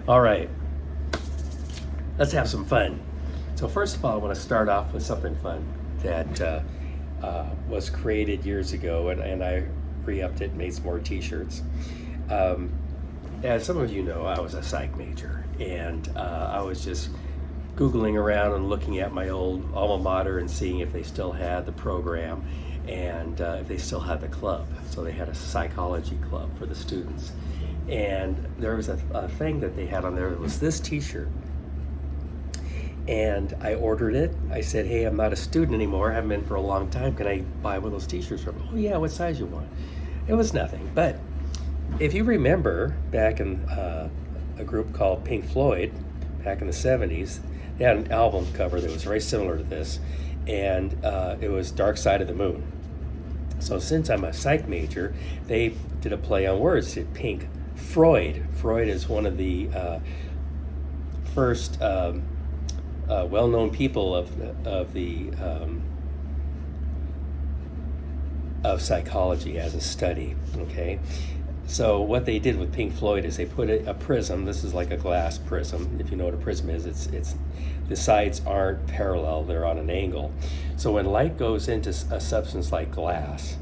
All right, let's have some fun. So first of all, I want to start off with something fun that was created years ago, and I re-upped it, made some more T-shirts. Um, as some of you know, I was a psych major, and I was just Googling around and looking at my old alma mater and seeing if they still had the program and if they still had the club. So they had a psychology club for the students. And there was a thing that they had on there that was this T-shirt. And I ordered it. I said, hey, I'm not a student anymore. I haven't been for a long time. Can I buy one of those T-shirts from you? Oh yeah, what size you want? It was nothing. But if you remember back in a group called Pink Floyd, back in the 70s, they had an album cover that was very similar to this. And it was Dark Side of the Moon. So since I'm a psych major, they did a play on words, did Pink Freud. Freud is one of the first well-known people of psychology as a study. Okay, so what they did with Pink Floyd is they put a prism. This is like a glass prism. If you know what a prism is, it's the sides aren't parallel; they're on an angle. So when light goes into a substance like glass,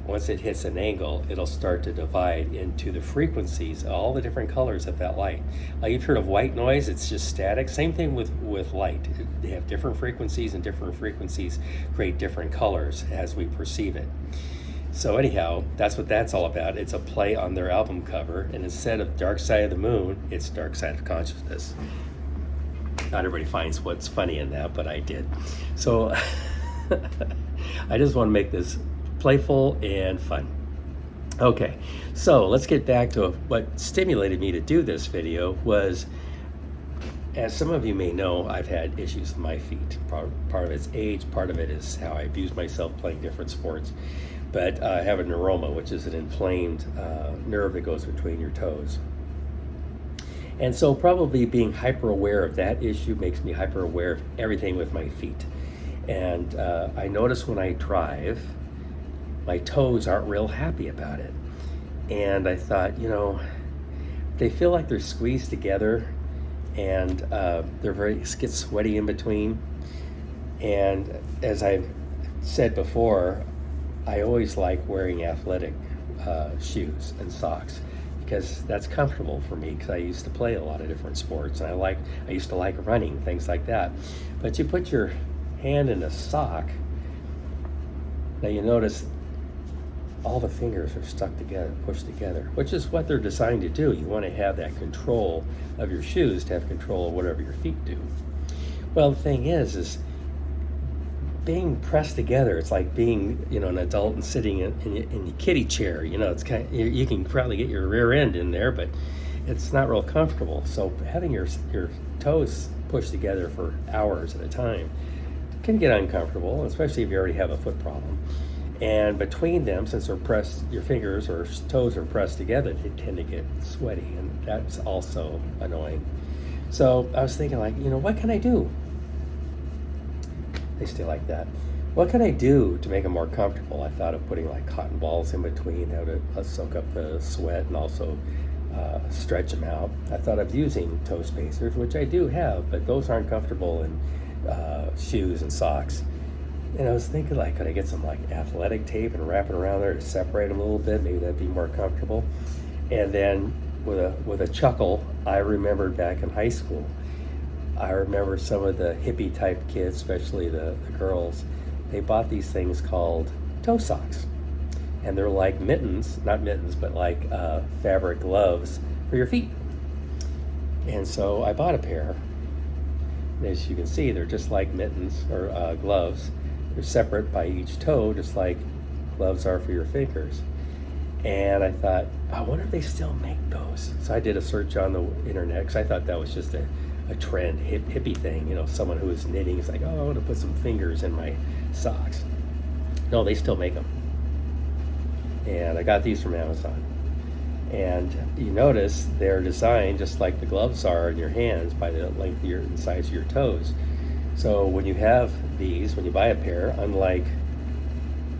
once it hits an angle, it'll start to divide into the frequencies, all the different colors of that light. Like you've heard of white noise, it's just static. Same thing with light. They have different frequencies, and different frequencies create different colors as we perceive it. So anyhow, that's what that's all about. It's a play on their album cover, and instead of Dark Side of the Moon, it's Dark Side of Consciousness. Not everybody finds what's funny in that, but I did. So I just want to make this playful and fun. Okay, so let's get back to what stimulated me to do this video was, as some of you may know, I've had issues with my feet. Part of it's age, part of it is how I abuse myself playing different sports. But I have a neuroma, which is an inflamed nerve that goes between your toes. And so probably being hyper aware of that issue makes me hyper aware of everything with my feet. And I notice when I drive, my toes aren't real happy about it. And I thought, they feel like they're squeezed together, and they're get sweaty in between. And as I've said before, I always like wearing athletic shoes and socks because that's comfortable for me, because I used to play a lot of different sports, and I used to like running, things like that. But you put your hand in a sock, now you notice all the fingers are stuck together, pushed together, which is what they're designed to do. You want to have that control of your shoes to have control of whatever your feet do. Well, the thing is being pressed together, it's like being, an adult and sitting in your kiddie chair. It's you can probably get your rear end in there, but it's not real comfortable. So having your toes pushed together for hours at a time can get uncomfortable, especially if you already have a foot problem. And between them, since they're pressed, your fingers or toes are pressed together, they tend to get sweaty, and that's also annoying. So I was thinking, what can I do? They stay like that. What can I do to make them more comfortable? I thought of putting cotton balls in between, how to soak up the sweat and also stretch them out. I thought of using toe spacers, which I do have, but those aren't comfortable in shoes and socks. And I was thinking, could I get some athletic tape and wrap it around there to separate them a little bit? Maybe that'd be more comfortable. And then with a chuckle, I remembered back in high school, I remember some of the hippie type kids, especially the girls, they bought these things called toe socks. And they're like mittens, not mittens, but fabric gloves for your feet. And so I bought a pair. And as you can see, they're just like mittens or gloves. They're separate by each toe, just like gloves are for your fingers. And I thought, I wonder if they still make those. So I did a search on the internet, because I thought that was just a trend, hippie thing. Someone who was knitting is like, oh, I want to put some fingers in my socks. No, they still make them. And I got these from Amazon. And you notice they're designed just like the gloves are in your hands by the length of and size of your toes. So when you have these, when you buy a pair, unlike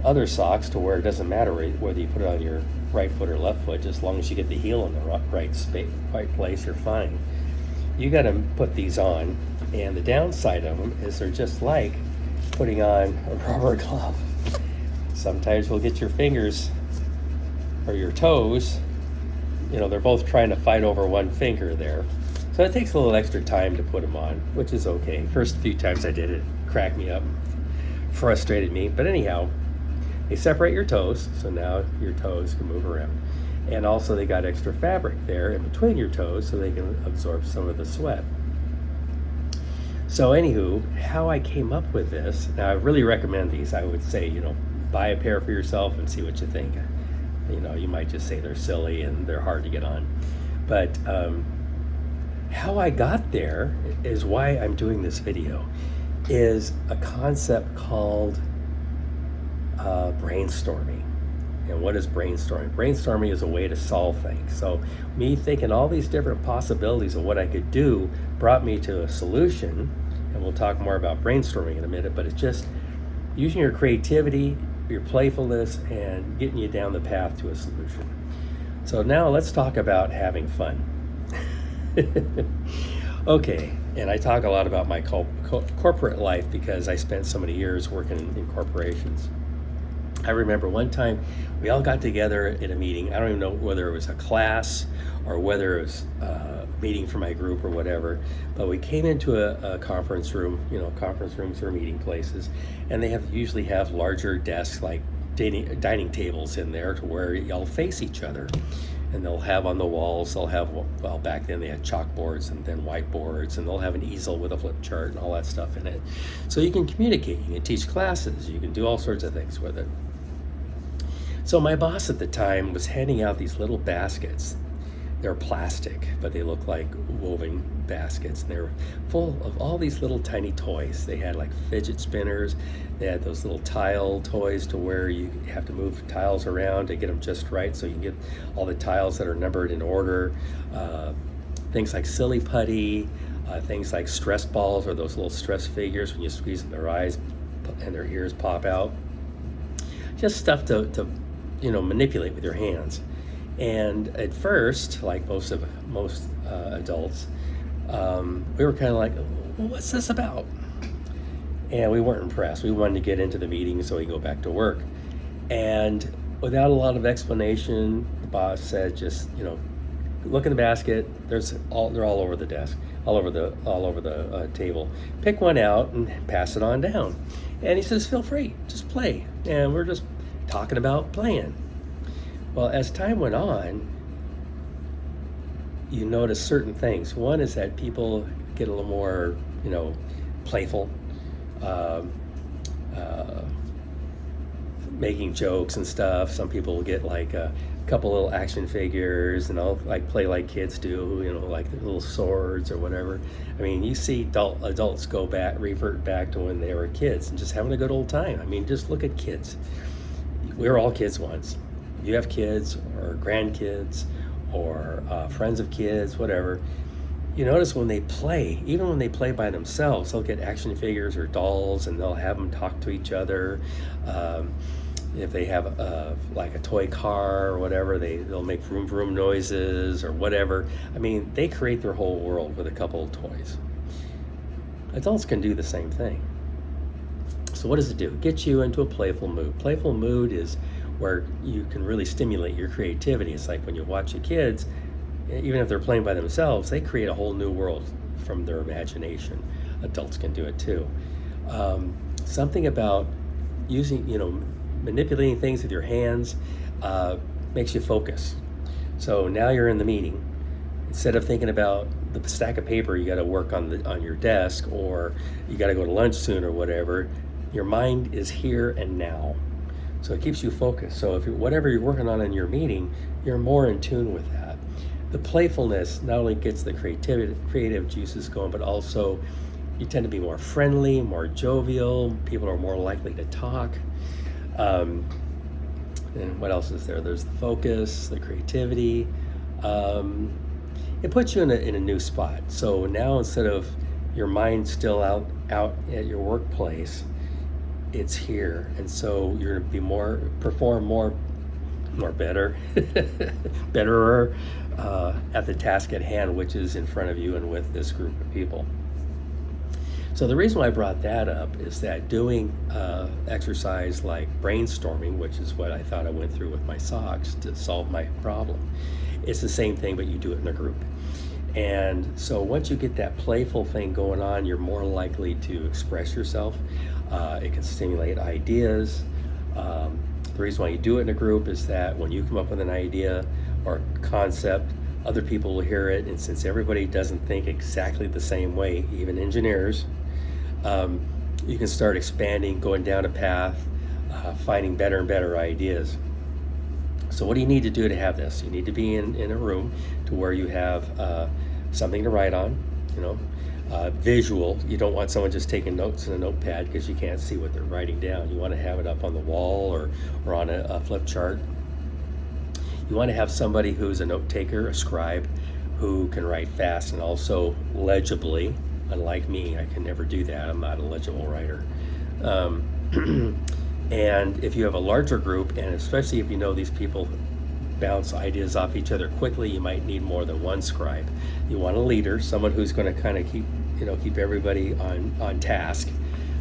other socks to where it doesn't matter whether you put it on your right foot or left foot. Just as long as you get the heel in the right place, you're fine. You got to put these on, and the downside of them is they're just like putting on a rubber glove. Sometimes we'll get your fingers or your toes, they're both trying to fight over one finger there. So it takes a little extra time to put them on, which is okay. First few times I did it, cracked me up, frustrated me. But anyhow, they separate your toes, so now your toes can move around. And also they got extra fabric there in between your toes so they can absorb some of the sweat. So anywho, how I came up with this, now I really recommend these. I would say, buy a pair for yourself and see what you think. You might just say they're silly and they're hard to get on. But how I got there is why I'm doing this video, is a concept called brainstorming. And what is brainstorming? Brainstorming is a way to solve things. So me thinking all these different possibilities of what I could do brought me to a solution, and we'll talk more about brainstorming in a minute, but it's just using your creativity, your playfulness, and getting you down the path to a solution. So now let's talk about having fun. Okay, and I talk a lot about my corporate life because I spent so many years working in corporations. I remember one time we all got together in a meeting. I don't even know whether it was a class or whether it was a meeting for my group or whatever, but we came into a conference room. Conference rooms are meeting places, and they usually have larger desks, like dining tables in there, to where y'all face each other. And they'll have on the walls, back then they had chalkboards and then whiteboards, and they'll have an easel with a flip chart and all that stuff in it. So you can communicate, you can teach classes, you can do all sorts of things with it. So my boss at the time was handing out these little baskets. They're plastic, but they look like woven baskets. And they're full of all these little tiny toys. They had like fidget spinners. They had those little tile toys to where you have to move tiles around to get them just right, so you can get all the tiles that are numbered in order. Things like silly putty, things like stress balls, or those little stress figures when you squeeze in their eyes and their ears pop out. Just stuff to manipulate with your hands. And at first, like most adults, we were kind of like, well, what's this about? And we weren't impressed. We wanted to get into the meeting so we could go back to work. And without a lot of explanation, the boss said, just, look in the basket. They're all over the desk, all over the table. Pick one out and pass it on down. And he says, feel free, just play. And we're just talking about playing. Well, as time went on, you notice certain things. One is that people get a little more, playful, making jokes and stuff. Some people will get like a couple little action figures and all, like play like kids do, like little swords or whatever. I mean, you see adults revert back to when they were kids and just having a good old time. I mean, just look at kids. We were all kids once. You have kids or grandkids or friends of kids, whatever. You notice when they play, even when they play by themselves, they'll get action figures or dolls and they'll have them talk to each other. If they have like a toy car or whatever, they'll make vroom vroom noises or whatever. I mean, they create their whole world with a couple of toys. Adults can do the same thing. So what does it do? It gets you into a playful mood. Playful mood is where you can really stimulate your creativity. It's like when you watch the kids, even if they're playing by themselves, they create a whole new world from their imagination. Adults can do it too. Something about using, manipulating things with your hands makes you focus. So now you're in the meeting. Instead of thinking about the stack of paper you got to work on your desk, or you got to go to lunch soon or whatever, your mind is here and now. So it keeps you focused. So if whatever you're working on in your meeting, you're more in tune with that. The playfulness not only gets the creative juices going, but also you tend to be more friendly, more jovial. People are more likely to talk. And what else is there? There's the focus, the creativity. It puts you in a new spot. So now instead of your mind still out at your workplace, it's here. And so you're going to perform more or better, betterer at the task at hand, which is in front of you and with this group of people. So the reason why I brought that up is that doing exercise like brainstorming, which is what I thought I went through with my socks to solve my problem, it's the same thing, but you do it in a group. And so once you get that playful thing going on, you're more likely to express yourself. It can stimulate ideas. The reason why you do it in a group is that when you come up with an idea or concept, other people will hear it. And since everybody doesn't think exactly the same way, even engineers, you can start expanding, going down a path, finding better and better ideas. So what do you need to do to have this? You need to be in a room to where you have something to write on, visual. You don't want someone just taking notes in a notepad because you can't see what they're writing down. You want to have it up on the wall or on a flip chart. You want to have somebody who's a note taker, a scribe, who can write fast and also legibly. Unlike me, I can never do that. I'm not a legible writer. And if you have a larger group, and especially if you know these people bounce ideas off each other quickly, you might need more than one scribe. You want a leader, someone who's going to kind of keep everybody on task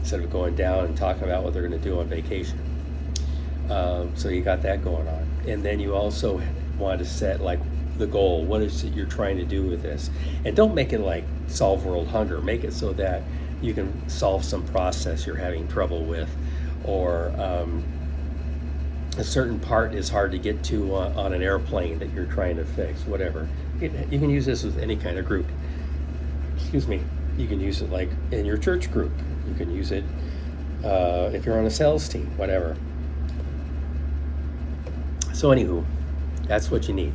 instead of going down and talking about what they're going to do on vacation. So you got that going on. And then you also want to set like the goal. What is it you're trying to do with this? And don't make it like solve world hunger. Make it so that you can solve some process you're having trouble with, or a certain part is hard to get to on an airplane that you're trying to fix, whatever. You can use this with any kind of group. Excuse me. You can use it like in your church group. You can use it if you're on a sales team, whatever. So anywho, that's what you need.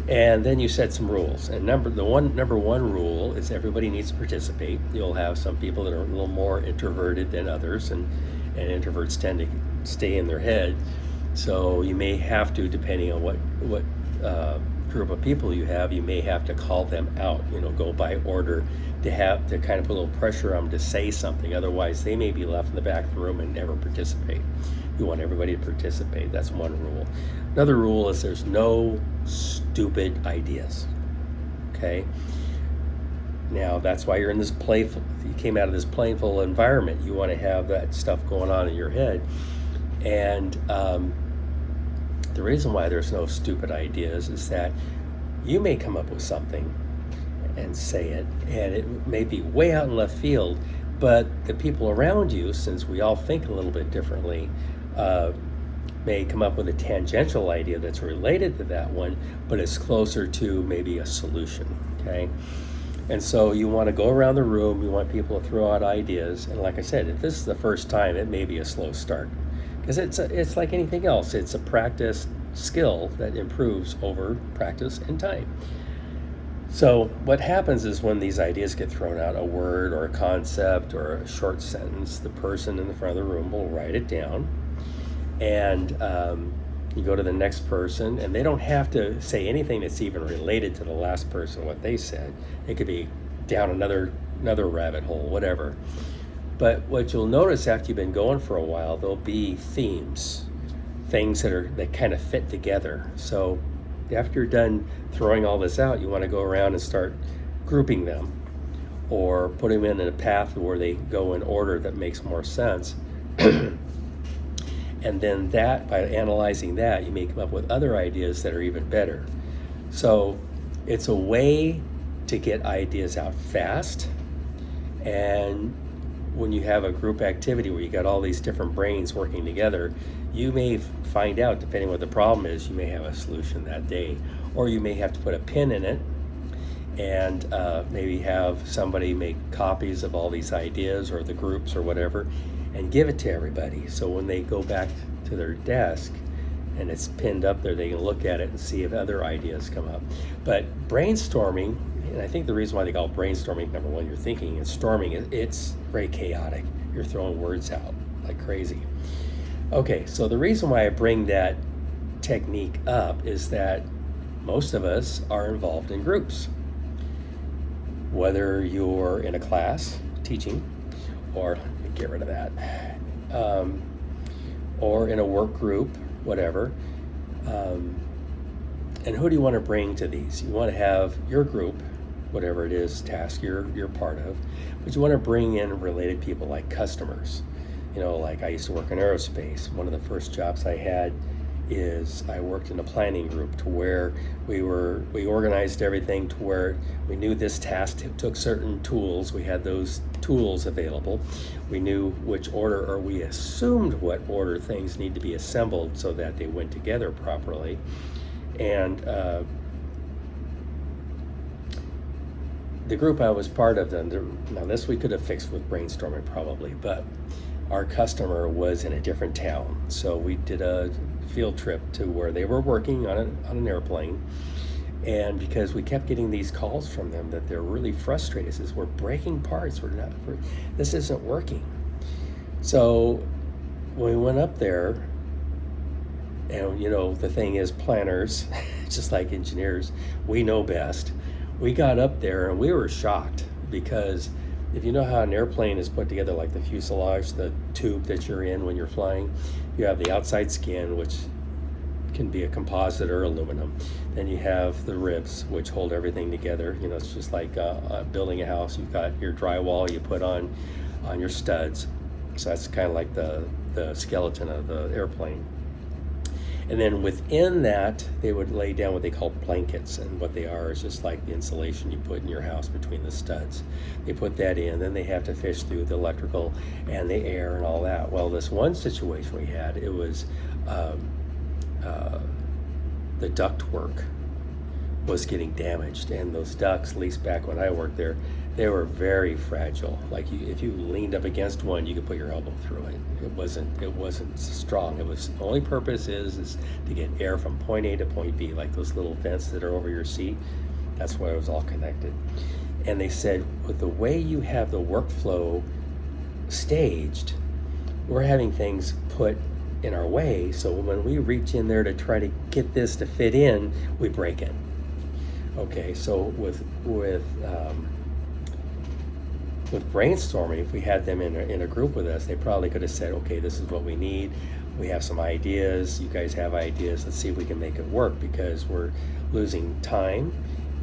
And then you set some rules. And number one rule is everybody needs to participate. You'll have some people that are a little more introverted than others, and introverts tend to stay in their head. So you may have to, depending on what group of people you have, you may have to call them out, go by order to kind of put a little pressure on them to say something. Otherwise, they may be left in the back of the room and never participate. You want everybody to participate. That's one rule. Another rule is there's no stupid ideas. Okay? Now, that's why you're in this playful, you came out of this playful environment. You want to have that stuff going on in your head. And the reason why there's no stupid ideas is that you may come up with something and say it, and it may be way out in left field, but the people around you, since we all think a little bit differently, may come up with a tangential idea that's related to that one, but it's closer to maybe a solution, okay? And so you want to go around the room, you want people to throw out ideas, and like I said, if this is the first time, it may be a slow start, because it's like anything else. It's a practice skill that improves over practice and time. So what happens is when these ideas get thrown out, a word or a concept or a short sentence, the person in the front of the room will write it down, and you go to the next person, and they don't have to say anything that's even related to the last person, what they said. It could be down another rabbit hole, whatever. But what you'll notice after you've been going for a while, there'll be themes, things that kind of fit together. So after you're done throwing all this out, you want to go around and start grouping them, or putting them in a path where they go in order that makes more sense. And then by analyzing that, you may come up with other ideas that are even better. So it's a way to get ideas out fast. And when you have a group activity where you got all these different brains working together, you may find out, depending on what the problem is, you may have a solution that day. Or you may have to put a pin in it and maybe have somebody make copies of all these ideas or the groups or whatever, and give it to everybody. So when they go back to their desk and it's pinned up there, they can look at it and see if other ideas come up. But brainstorming, and I think the reason why they call it brainstorming, number one, you're thinking, and storming, it's very chaotic. You're throwing words out like crazy. Okay, so the reason why I bring that technique up is that most of us are involved in groups. Whether you're in a class teaching, or get rid of that, or in a work group, whatever, And who do you want to bring to these? You want to have your group, whatever it is, task you're part of, but you want to bring in related people like customers. Like I used to work in aerospace. One of the first jobs I had is I worked in a planning group to where we organized everything to where we knew this task took certain tools. We had those tools available. We knew which order, or we assumed what order things need to be assembled so that they went together properly. And the group I was part of, now this we could have fixed with brainstorming probably, but our customer was in a different town. So we did a field trip to where they were working on an airplane. And because we kept getting these calls from them that they're really frustrated, says we're breaking parts, this isn't working. So when we went up there, and the thing is, planners, just like engineers, we know best. We got up there and we were shocked, because if you know how an airplane is put together, like the fuselage, the tube that you're in when you're flying, you have the outside skin, which can be a composite or aluminum. Then you have the ribs, which hold everything together. It's just like building a house. You've got your drywall you put on your studs. So that's kind of like the skeleton of the airplane. And then within that, they would lay down what they call blankets. And what they are is just like the insulation you put in your house between the studs. They put that in, then they have to fish through the electrical and the air and all that. Well, this one situation we had, it was the duct work was getting damaged. And those ducts, at least back when I worked there, they were very fragile. Like if you leaned up against one, you could put your elbow through it. It wasn't strong. It was, the only purpose is to get air from point A to point B, like those little vents that are over your seat. That's why it was all connected. And they said, with the way you have the workflow staged, we're having things put in our way. So when we reach in there to try to get this to fit in, we break it. Okay, so with brainstorming, if we had them in a group with us, they probably could have said, okay, this is what we need. We have some ideas. You guys have ideas. Let's see if we can make it work, because we're losing time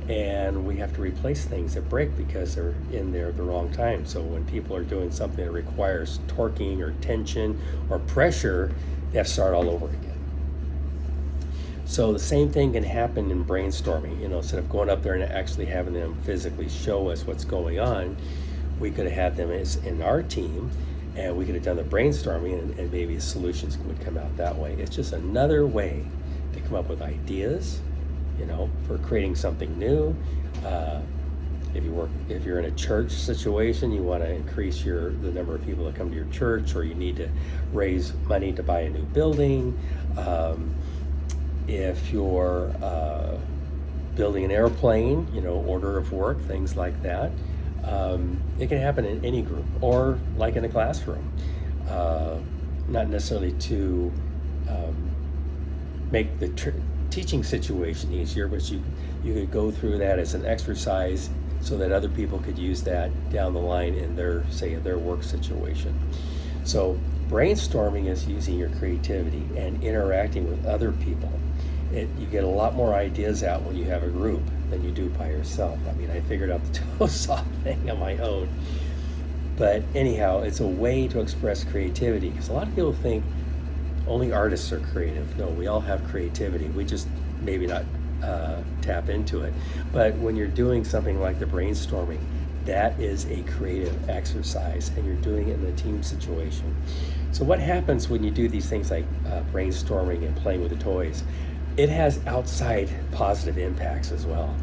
and we have to replace things that break because they're in there at the wrong time. So when people are doing something that requires torquing or tension or pressure, they have to start all over again. So the same thing can happen in brainstorming. Instead of going up there and actually having them physically show us what's going on, we could have had them as in our team, and we could have done the brainstorming, and maybe solutions would come out that way. It's just another way to come up with ideas, for creating something new. If you're in a church situation, you want to increase the number of people that come to your church, or you need to raise money to buy a new building. If you're building an airplane, order of work, things like that. It can happen in any group, or like in a classroom. Not necessarily to make the teaching situation easier, but you could go through that as an exercise so that other people could use that down the line in their work situation. So brainstorming is using your creativity and interacting with other people. You get a lot more ideas out when you have a group than you do by yourself. I mean, I figured out the toe saw thing on my own. But anyhow, it's a way to express creativity, because a lot of people think only artists are creative. No, we all have creativity. We just maybe not tap into it. But when you're doing something like the brainstorming, that is a creative exercise, and you're doing it in a team situation. So what happens when you do these things like brainstorming and playing with the toys? It has outside positive impacts as well.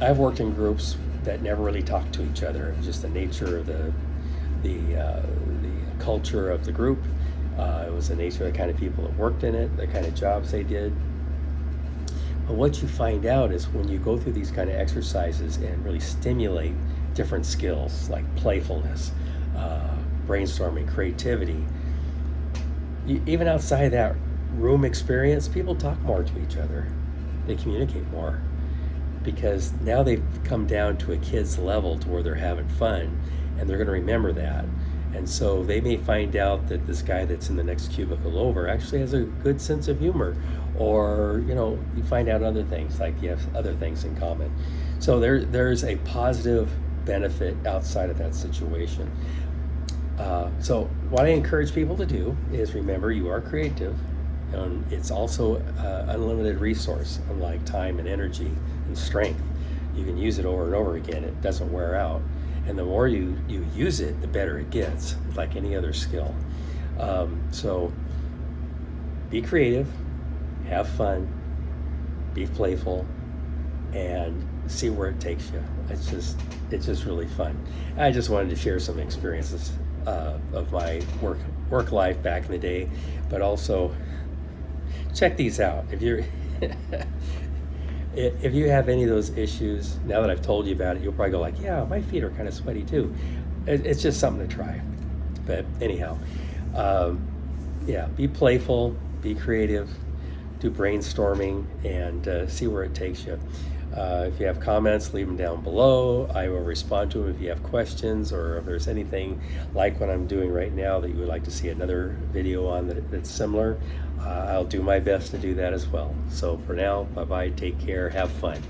I've worked in groups that never really talked to each other. It was just the nature of the culture of the group. It was the nature of the kind of people that worked in it, the kind of jobs they did. But what you find out is when you go through these kind of exercises and really stimulate different skills like playfulness, brainstorming, creativity, even outside that room experience, people talk more to each other. They communicate more, because now they've come down to a kid's level to where they're having fun, and they're going to remember that. And so they may find out that this guy that's in the next cubicle over actually has a good sense of humor, or you find out other things, like you have other things in common. So there's a positive benefit outside of that situation. So what I encourage people to do is remember you are creative, and it's also an unlimited resource, unlike time and energy and strength. You can use it over and over again. It doesn't wear out. And the more you use it, the better it gets, like any other skill. So be creative, have fun, be playful, and see where it takes you. It's just really fun. I just wanted to share some experiences of my work life back in the day, but also check these out. If you have any of those issues, now that I've told you about it, you'll probably go like, yeah, my feet are kind of sweaty too. It's just something to try. But anyhow, yeah, be playful, be creative, do brainstorming, and see where it takes you. If you have comments, leave them down below. I will respond to them if you have questions, or if there's anything like what I'm doing right now that you would like to see another video on that's similar. I'll do my best to do that as well. So for now, bye-bye, take care, have fun.